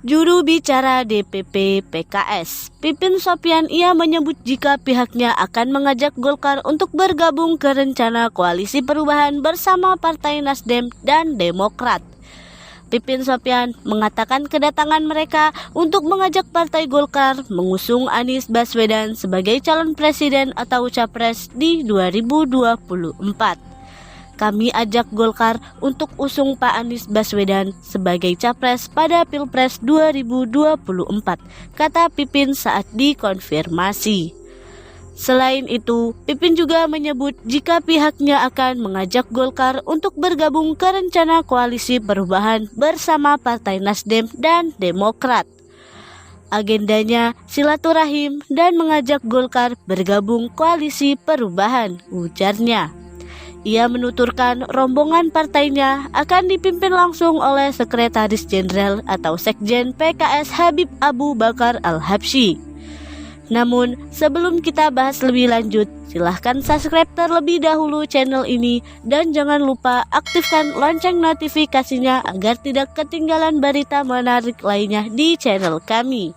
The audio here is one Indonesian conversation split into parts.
Juru bicara DPP PKS, Pipin Sopian, ia menyebut jika pihaknya akan mengajak Golkar untuk bergabung ke rencana koalisi perubahan bersama Partai Nasdem dan Demokrat. Pipin Sopian mengatakan kedatangan mereka untuk mengajak Partai Golkar mengusung Anies Baswedan sebagai calon presiden atau capres di 2024. Kami ajak Golkar untuk usung Pak Anies Baswedan sebagai capres pada Pilpres 2024, kata Pipin saat dikonfirmasi. Selain itu, Pipin juga menyebut jika pihaknya akan mengajak Golkar untuk bergabung ke rencana koalisi perubahan bersama Partai Nasdem dan Demokrat. Agendanya silaturahim dan mengajak Golkar bergabung koalisi perubahan, ujarnya. Ia menuturkan rombongan partainya akan dipimpin langsung oleh Sekretaris Jenderal atau Sekjen PKS Habib Abu Bakar Al-Habsyi. Namun, sebelum kita bahas lebih lanjut, silahkan subscribe terlebih dahulu channel ini dan jangan lupa aktifkan lonceng notifikasinya agar tidak ketinggalan berita menarik lainnya di channel kami.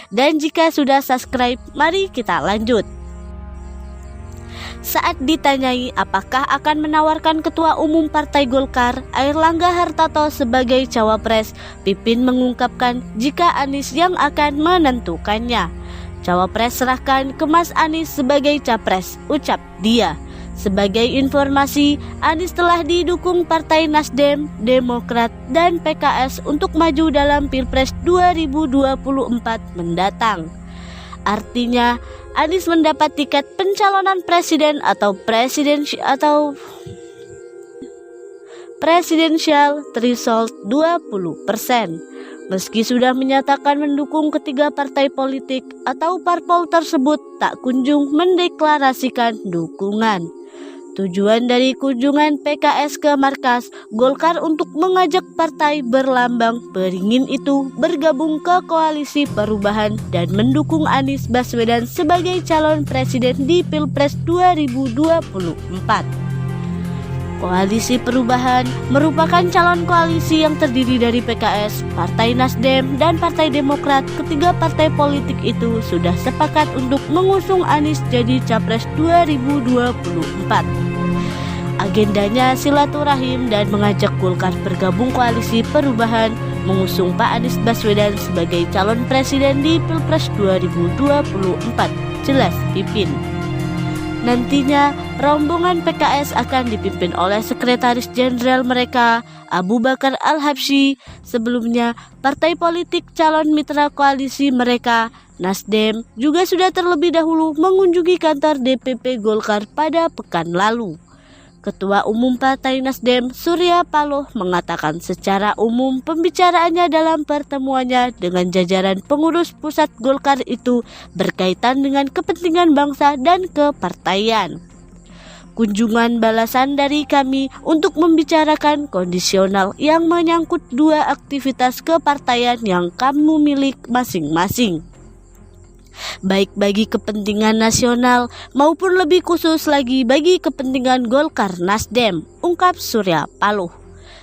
Dan jika sudah subscribe, mari kita lanjut. Saat ditanyai apakah akan menawarkan Ketua Umum Partai Golkar Airlangga Hartarto sebagai cawapres, Pipin mengungkapkan jika Anies yang akan menentukannya. Cawapres serahkan ke Mas Anies sebagai capres, ucap dia. Sebagai informasi, Anies telah didukung Partai Nasdem, Demokrat, dan PKS untuk maju dalam Pilpres 2024 mendatang. Artinya, Anies mendapat tiket pencalonan presiden atau presidential threshold 20%. Meski sudah menyatakan mendukung ketiga partai politik atau parpol tersebut tak kunjung mendeklarasikan dukungan. Tujuan dari kunjungan PKS ke markas Golkar untuk mengajak partai berlambang beringin itu bergabung ke koalisi perubahan dan mendukung Anies Baswedan sebagai calon presiden di Pilpres 2024. Koalisi perubahan merupakan calon koalisi yang terdiri dari PKS, Partai Nasdem, dan Partai Demokrat. Ketiga partai politik itu sudah sepakat untuk mengusung Anies jadi capres 2024. Agendanya silaturahim dan mengajak Golkar bergabung koalisi perubahan mengusung Pak Anies Baswedan sebagai calon presiden di Pilpres 2024, jelas Pipin. Nantinya, rombongan PKS akan dipimpin oleh Sekretaris Jenderal mereka, Abu Bakar Al-Habsyi. Sebelumnya, partai politik calon mitra koalisi mereka, Nasdem, juga sudah terlebih dahulu mengunjungi kantor DPP Golkar pada pekan lalu. Ketua Umum Partai Nasdem, Surya Paloh, mengatakan secara umum pembicaraannya dalam pertemuannya dengan jajaran pengurus pusat Golkar itu berkaitan dengan kepentingan bangsa dan kepartaian. Kunjungan balasan dari kami untuk membicarakan kondisional yang menyangkut dua aktivitas kepartaian yang kamu milik masing-masing, baik bagi kepentingan nasional maupun lebih khusus lagi bagi kepentingan Golkar Nasdem, ungkap Surya Paloh.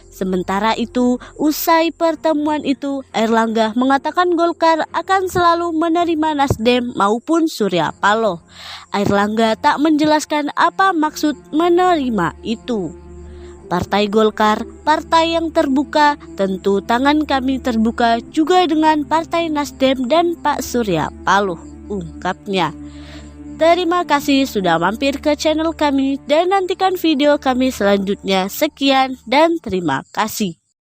Sementara itu, usai pertemuan itu, Airlangga mengatakan Golkar akan selalu menerima Nasdem maupun Surya Paloh. Airlangga tak menjelaskan apa maksud menerima itu. Partai Golkar, partai yang terbuka, tentu tangan kami terbuka juga dengan Partai Nasdem dan Pak Surya Paloh, ungkapnya. Terima kasih sudah mampir ke channel kami dan nantikan video kami selanjutnya. Sekian dan terima kasih.